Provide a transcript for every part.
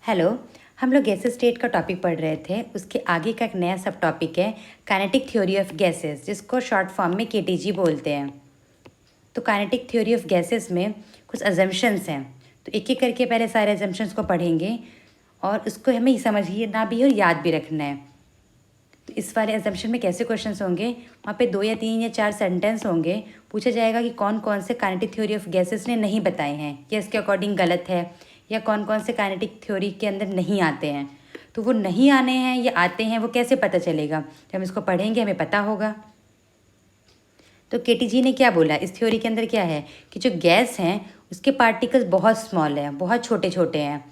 Hello. हम लोग gases state का टॉपिक पढ़ रहे थे। उसके आगे का एक नया सब टॉपिक है काइनेटिक थ्योरी ऑफ गैसेस, जिसको शॉर्ट फॉर्म में केटीजी बोलते हैं। तो काइनेटिक थ्योरी ऑफ गैसेस में कुछ अजम्पशंस हैं, तो एक एक करके पहले सारे अजम्पशंस को पढ़ेंगे और उसको हमें समझना भी और याद भी रखना है। तो इस वाले अजम्पशन में कैसे क्वेश्चंस होंगे, वहाँ पे 2 या 3 या 4 सेंटेंस होंगे। पूछा जाएगा कि कौन कौन से काइनेटिक थ्योरी ऑफ गैसेस ने नहीं बताए हैं या इसके अकॉर्डिंग गलत है, या कौन कौन से काइनेटिक थ्योरी के अंदर नहीं आते हैं। तो वो नहीं आने हैं या आते हैं वो कैसे पता चलेगा, जब हम इसको पढ़ेंगे हमें पता होगा। तो केटीजी ने क्या बोला इस थ्योरी के अंदर क्या है कि जो गैस हैं उसके पार्टिकल्स बहुत स्मॉल हैं, बहुत छोटे छोटे हैं,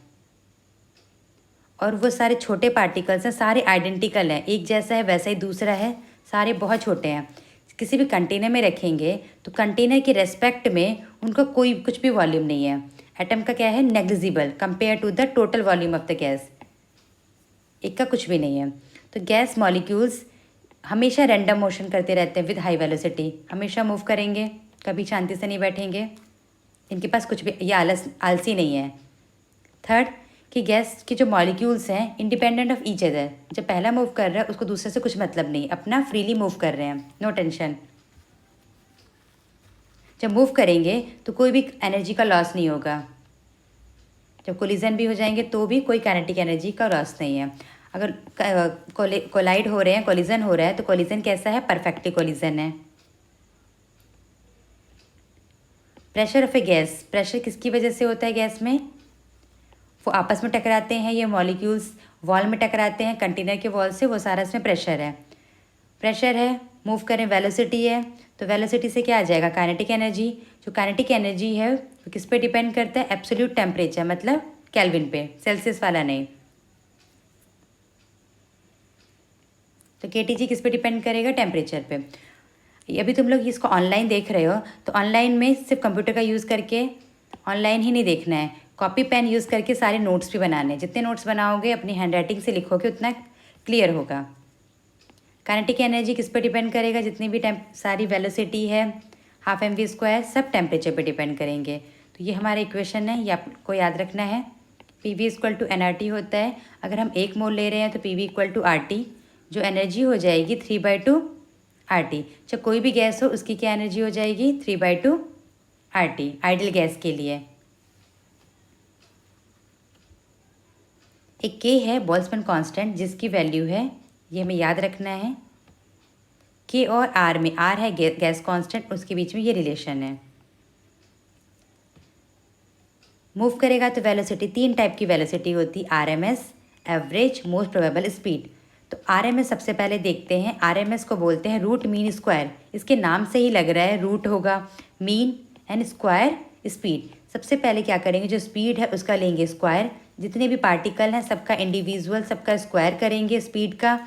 और वो सारे छोटे पार्टिकल्स हैं, सारे आइडेंटिकल हैं, एक जैसा है वैसा ही दूसरा है, सारे बहुत छोटे हैं। किसी भी कंटेनर में रखेंगे तो कंटेनर के रेस्पेक्ट में उनका कोई कुछ भी वॉल्यूम नहीं है। एटम का क्या है, negligible compare to the total volume of the gas, एक का कुछ भी नहीं है। तो गैस मॉलिक्यूल्स हमेशा रैंडम मोशन करते रहते हैं विद हाई वेलोसिटी, हमेशा मूव करेंगे, कभी शांति से नहीं बैठेंगे, इनके पास कुछ भी, ये आलसी नहीं है। थर्ड, कि गैस के जो मॉलिक्यूल्स हैं इंडिपेंडेंट ऑफ ईच अदर, जब पहला मूव कर रहा है उसको दूसरे से कुछ मतलब नहीं, अपना फ्रीली मूव कर रहे हैं, नो टेंशन। जब मूव करेंगे तो कोई भी एनर्जी का लॉस नहीं होगा, जब कोलिजन भी हो जाएंगे तो भी कोई काइनेटिक एनर्जी का लॉस नहीं है। अगर कोलाइड हो रहे हैं, कोलिजन हो रहा है, तो कोलिजन कैसा है, परफेक्टली कोलिजन है। Pressure of A gas, pressure किसकी वजह से होता है गैस में, वो आपस में टकराते हैं, ये मॉलिक्यूल्स वॉल में टकराते हैं कंटेनर के वॉल से, वो सारा इसमें प्रेशर है। प्रेशर है, मूव करें, वेलोसिटी है, तो वेलोसिटी से क्या आ जाएगा, काइनेटिक एनर्जी। जो काइनेटिक एनर्जी है वो किस पे डिपेंड करता है, एब्सोल्यूट टेम्परेचर, मतलब केल्विन पे, सेल्सियस वाला नहीं। तो केटीजी किस पे डिपेंड करेगा, टेम्परेचर पे। अभी तुम लोग इसको ऑनलाइन देख रहे हो, तो ऑनलाइन में सिर्फ कंप्यूटर का यूज़ करके ऑनलाइन ही नहीं देखना है, कॉपी पेन यूज़ करके सारे नोट्स भी बनाने हैं। जितने नोट्स बनाओगे अपनी हैंड राइटिंग से लिखोगे उतना क्लियर होगा। काइनेटिक एनर्जी किस पे डिपेंड करेगा, जितनी भी सारी वेलोसिटी है, हाफ एम वी स्क्वायर, सब टेम्परेचर पे डिपेंड करेंगे। तो ये हमारा इक्वेशन है, ये आपको याद रखना है। P V equal to N R T होता है। अगर हम 1 मोल ले रहे हैं तो P V equal to R T, जो एनर्जी हो जाएगी 3/2 आर टी। जब कोई भी गैस हो उसकी क्या एनर्जी हो जाएगी, 3/2 आर टी, आइडियल गैस के लिए। एक के है बोल्ट्जमैन कांस्टेंट, जिसकी वैल्यू है, ये हमें याद रखना है, के और आर में, आर है गैस कांस्टेंट, उसके बीच में ये रिलेशन है। मूव करेगा तो वेलोसिटी, 3 टाइप की वेलोसिटी होती, RMS, average, most probable speed. तो आरएमएस सबसे पहले देखते हैं, आरएमएस को बोलते हैं रूट मीन स्क्वायर। इसके नाम से ही लग रहा है रूट होगा, मीन एंड स्क्वायर स्पीड। सबसे पहले क्या करेंगे, जो स्पीड है उसका लेंगे स्क्वायर, जितने भी पार्टिकल हैं सबका इंडिविजुअल, सबका स्क्वायर करेंगे स्पीड का।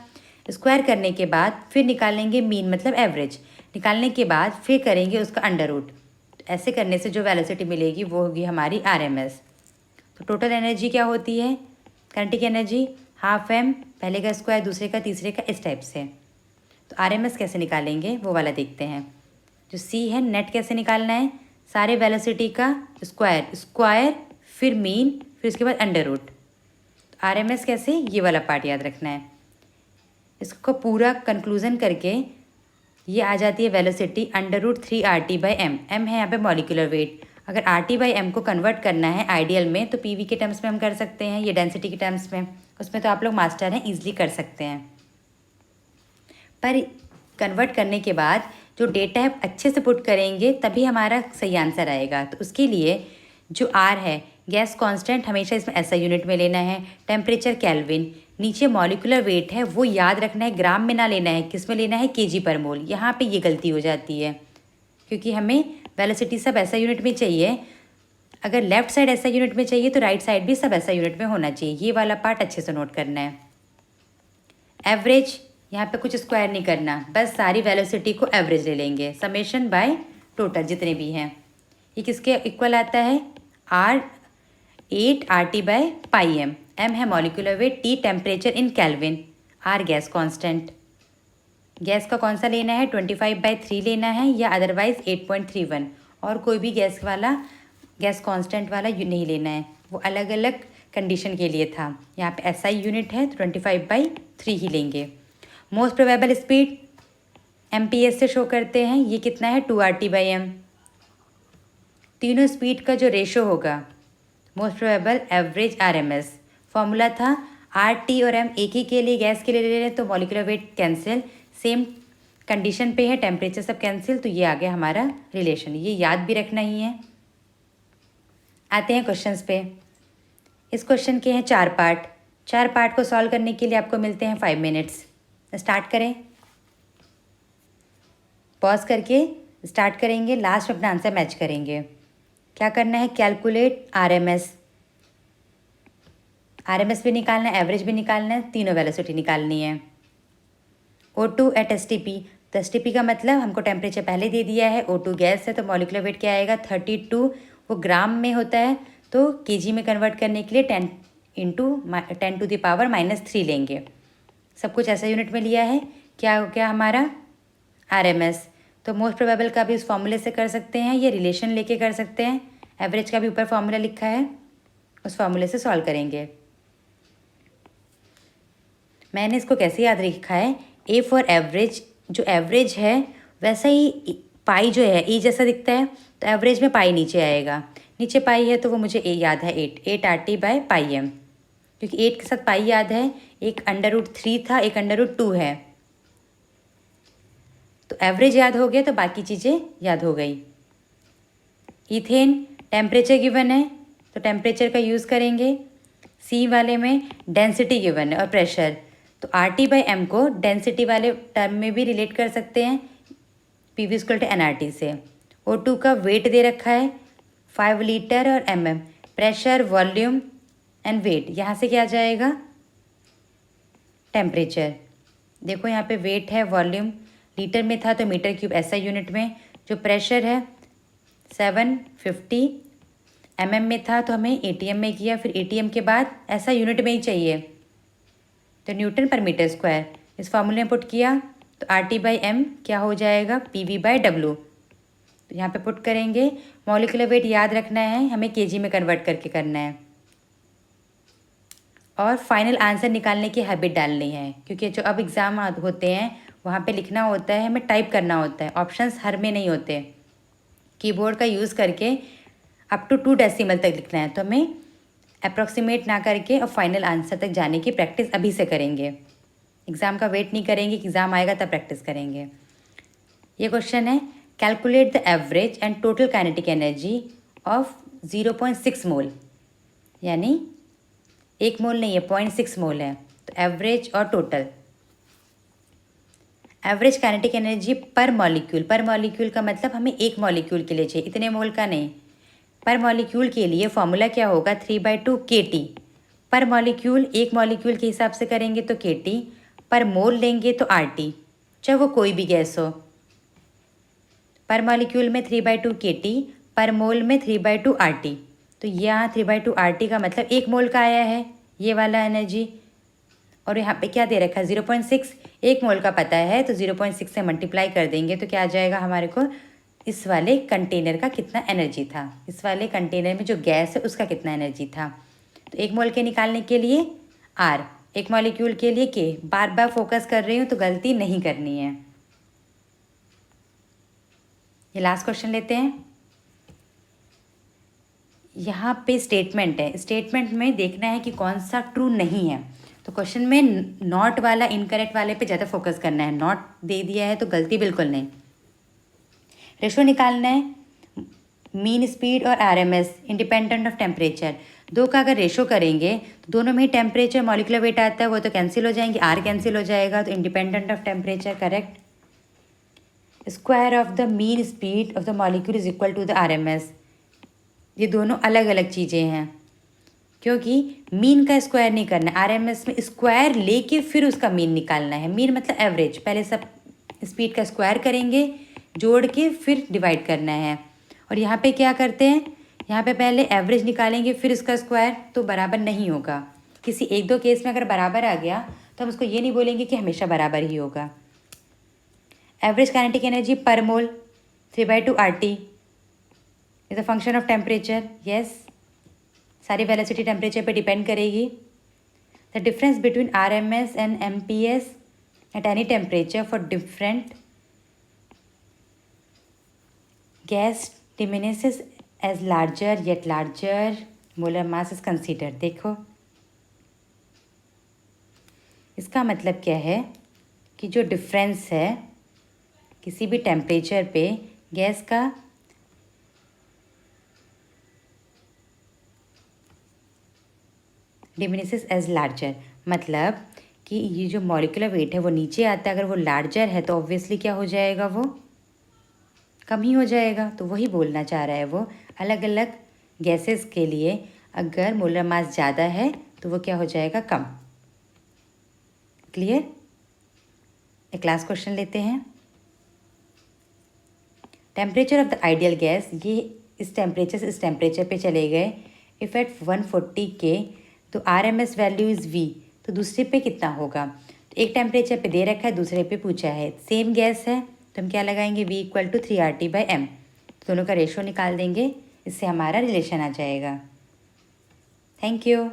स्क्वायर करने के बाद फिर निकालेंगे मीन, मतलब एवरेज। निकालने के बाद फिर करेंगे उसका अंडर रूट। ऐसे करने से जो वेलोसिटी मिलेगी वो होगी हमारी आरएमएस। तो टोटल एनर्जी क्या होती है, काइनेटिक एनर्जी, हाफ एम, पहले का स्क्वायर दूसरे का तीसरे का, इस टाइप से। तो आरएमएस कैसे निकालेंगे वो वाला देखते हैं। जो सी है, नेट कैसे निकालना है, सारे वेलोसिटी का स्क्वायर, स्क्वायर फिर मीन, फिर उसके बाद अंडर रूट। आरएमएस कैसे, ये वाला पार्ट याद रखना है। इसको पूरा कंक्लूजन करके ये आ जाती है वेलोसिटी √3 RT/m। m है यहाँ पे मॉलिक्यूलर वेट। अगर RT/m को कन्वर्ट करना है आइडियल में तो पीवी के टर्म्स में हम कर सकते हैं, ये डेंसिटी के टर्म्स में, उसमें तो आप लोग मास्टर हैं, ईजिली कर सकते हैं। पर कन्वर्ट करने के बाद जो डेटा है अच्छे से पुट करेंगे तभी हमारा सही आंसर आएगा। तो उसके लिए जो आर है, गैस कांस्टेंट, हमेशा इसमें ऐसा यूनिट में लेना है, टेम्परेचर केल्विन, नीचे मॉलिक्यूलर वेट है वो याद रखना है, ग्राम में ना लेना है, किस में लेना है, केजी पर मोल। यहाँ पे ये गलती हो जाती है क्योंकि हमें वेलोसिटी सब ऐसा यूनिट में चाहिए। अगर लेफ्ट साइड ऐसा यूनिट में चाहिए तो राइट साइड भी सब ऐसा यूनिट में होना चाहिए। ये वाला पार्ट अच्छे से नोट करना है। एवरेज, यहाँ पे कुछ स्क्वायर नहीं करना, बस सारी वेलोसिटी को एवरेज ले लेंगे, समेशन बाय टोटल जितने भी हैं। ये किसके इक्वल आता है, R8 RT/πm। m है molecular weight, T temperature in kelvin, R gas constant. Gas का कौन सा लेना है, 25/3 लेना है या अदरवाइज 8.31, और कोई भी गैस कांस्टेंट वाला नहीं लेना है, वो अलग अलग कंडीशन के लिए था। यहाँ पे SI यूनिट है तो 25/3 ही लेंगे। मोस्ट प्रोबेबल स्पीड MPS से शो करते हैं, ये कितना है 2RT/m। तीनों स्पीड का जो रेशो होगा most probable average RMS, formula था RT और M एक ही के लिए गैस के लिए ले रहे हैं तो molecular weight cancel, same condition पे है, टेम्परेचर सब कैंसिल, तो ये आ गया हमारा रिलेशन। ये याद भी रखना ही है। आते हैं क्वेश्चंस पे। इस क्वेश्चन के हैं 4 पार्ट। 4 पार्ट को सॉल्व करने के लिए आपको मिलते हैं 5 मिनट्स। स्टार्ट करें, पॉज करके स्टार्ट करेंगे, लास्ट में अपना आंसर मैच करेंगे। क्या करना है, कैलकुलेट RMS भी निकालना है, एवरेज भी निकालना है, तीनों वेलोसिटी निकालनी है। O2 एट STP, तो STP का मतलब हमको टेम्परेचर पहले दे दिया है, O2 गैस है तो मॉलिक्यूलर वेट क्या आएगा 32, वो ग्राम में होता है तो kg में कन्वर्ट करने के लिए 10 × 10⁻³ लेंगे। सब कुछ ऐसा यूनिट में लिया है। क्या हो गया हमारा RMS, तो मोस्ट प्रोबेबल का भी उस फॉर्मूले से कर सकते हैं, ये रिलेशन लेके कर सकते हैं। एवरेज का भी ऊपर फॉर्मूला लिखा है, उस फॉर्मूले से सॉल्व करेंगे। मैंने इसको कैसे याद रखा है, A फॉर एवरेज, जो एवरेज है वैसा ही पाई जो है E जैसा दिखता है तो एवरेज में पाई नीचे आएगा, नीचे पाई है तो वो मुझे याद है 8 RT/πm, क्योंकि 8 के साथ पाई याद है, एक √3 था, एक √2 है, तो एवरेज याद हो गया तो बाकी चीज़ें याद हो गई। इथेन टेम्परेचर गिवन है तो टेम्परेचर का यूज़ करेंगे। C वाले में डेंसिटी गिवन है और प्रेशर, तो RT/m को डेंसिटी वाले टर्म में भी रिलेट कर सकते हैं PV = nRT से। O2 का वेट दे रखा है 5 लीटर और mm, pressure, volume and weight, यहाँ से क्या आ जाएगा टेम्परेचर। देखो यहाँ पे वेट है, वॉल्यूम लीटर में था तो मीटर क्यूब SI यूनिट में, जो प्रेशर है 750 mm में था तो हमें ATM में किया, फिर ATM के बाद SI यूनिट में ही चाहिए तो Nm/m², इस फार्मूले में पुट किया तो RT/m क्या हो जाएगा PV/W, तो यहाँ पे पुट करेंगे। मॉलिक्यूलर वेट याद रखना है, हमें kg में कन्वर्ट करके करना है और फाइनल आंसर निकालने की हैबिट डालनी है, क्योंकि जो अब एग्ज़ाम होते हैं वहाँ पे लिखना होता है, हमें टाइप करना होता है, ऑप्शंस हर में नहीं होते। कीबोर्ड का यूज़ करके अप टू 2 डेसिमल तक लिखना है, तो हमें अप्रॉक्सीमेट ना करके और फाइनल आंसर तक जाने की प्रैक्टिस अभी से करेंगे। एग्ज़ाम का वेट नहीं करेंगे कि एग्ज़ाम आएगा तब प्रैक्टिस करेंगे। ये क्वेश्चन है, calculate the average and total kinetic energy of 0.6 मोल, यानी 1 मोल नहीं है 0.6 मोल है, तो एवरेज और टोटल। एवरेज काइनेटिक एनर्जी पर मॉलिक्यूल का मतलब हमें एक मॉलिक्यूल के लिए चाहिए, इतने मोल का नहीं। पर मॉलिक्यूल के लिए फॉर्मूला क्या होगा 3/2 kT पर मॉलिक्यूल, एक मॉलिक्यूल के हिसाब से करेंगे तो kT, पर मोल लेंगे तो RT, चाहे वो कोई भी गैस हो। पर मॉलिक्यूल में 3/2 kT, पर मोल में 3/2 RT, तो यहाँ 3/2 RT का मतलब 1 मोल का आया है ये वाला एनर्जी, और यहाँ पे क्या दे रखा है 0.6, 1 मोल का पता है तो 0.6 से मल्टीप्लाई कर देंगे तो क्या आ जाएगा हमारे को, इस वाले कंटेनर का कितना एनर्जी था, इस वाले कंटेनर में जो गैस है उसका कितना एनर्जी था। तो 1 मोल के निकालने के लिए R, एक मॉलिक्यूल के लिए K, बार बार फोकस कर रही हूँ तो गलती नहीं करनी है। ये लास्ट क्वेश्चन लेते हैं। यहाँ पे स्टेटमेंट है, स्टेटमेंट में देखना है कि कौन सा ट्रू नहीं है, तो क्वेश्चन में नॉट वाला, इनकरेक्ट वाले पे ज़्यादा फोकस करना है। नॉट दे दिया है तो गलती बिल्कुल नहीं। रेशो निकालना है, मीन स्पीड और RMS इंडिपेंडेंट ऑफ टेम्परेचर, दो का अगर रेशो करेंगे तो दोनों में ही टेम्परेचर मॉलिक्यूलर वेट आता है, वो तो कैंसिल हो जाएंगे, R कैंसिल हो जाएगा, तो independent of temperature correct. Square of the mean speed of the molecule is equal to the RMS, ये दोनों अलग अलग चीज़ें हैं, क्योंकि मीन का स्क्वायर नहीं करना है, RMS में स्क्वायर लेके फिर उसका मीन निकालना है। मीन मतलब एवरेज, पहले सब स्पीड का स्क्वायर करेंगे, जोड़ के फिर डिवाइड करना है। और यहाँ पे क्या करते हैं, यहाँ पे पहले एवरेज निकालेंगे फिर इसका स्क्वायर, तो बराबर नहीं होगा। किसी 1-2 केस में अगर बराबर आ गया तो हम उसको ये नहीं बोलेंगे कि हमेशा बराबर ही होगा। Average kinetic energy per mole 3/2 RT is a function of temperature, yes. सारी वेलोसिटी टेम्परेचर पे डिपेंड करेगी। The difference between RMS and MPS at any temperature for different gas diminishes as larger yet larger molar mass is consider. देखो इसका मतलब क्या है कि जो डिफरेंस है किसी भी टेम्परेचर पे गैस का डिमिनिसेस एज लार्जर, मतलब कि ये जो मॉलिक्यूलर वेट है वो नीचे आता है। अगर वो लार्जर है तो ऑब्वियसली क्या हो जाएगा, वो कम ही हो जाएगा। तो वही बोलना चाह रहा है वो, अलग अलग गैसेस के लिए अगर मोलर मास ज़्यादा है तो वो क्या हो जाएगा, कम। क्लियर? एक लास्ट क्वेश्चन लेते हैं। Temperature of the ideal gas, ये इस टेम्परेचर से इस टेम्परेचर पे चले गए। इफ़ एट 140 K तो RMS वैल्यू इज़ V, तो दूसरे पे कितना होगा। तो एक टेम्परेचर पे दे रखा है, दूसरे पे पूछा है। सेम गैस है तो हम क्या लगाएंगे, V = 3RT/m। तो दोनों का रेशो निकाल देंगे, इससे हमारा रिलेशन आ जाएगा। Thank you.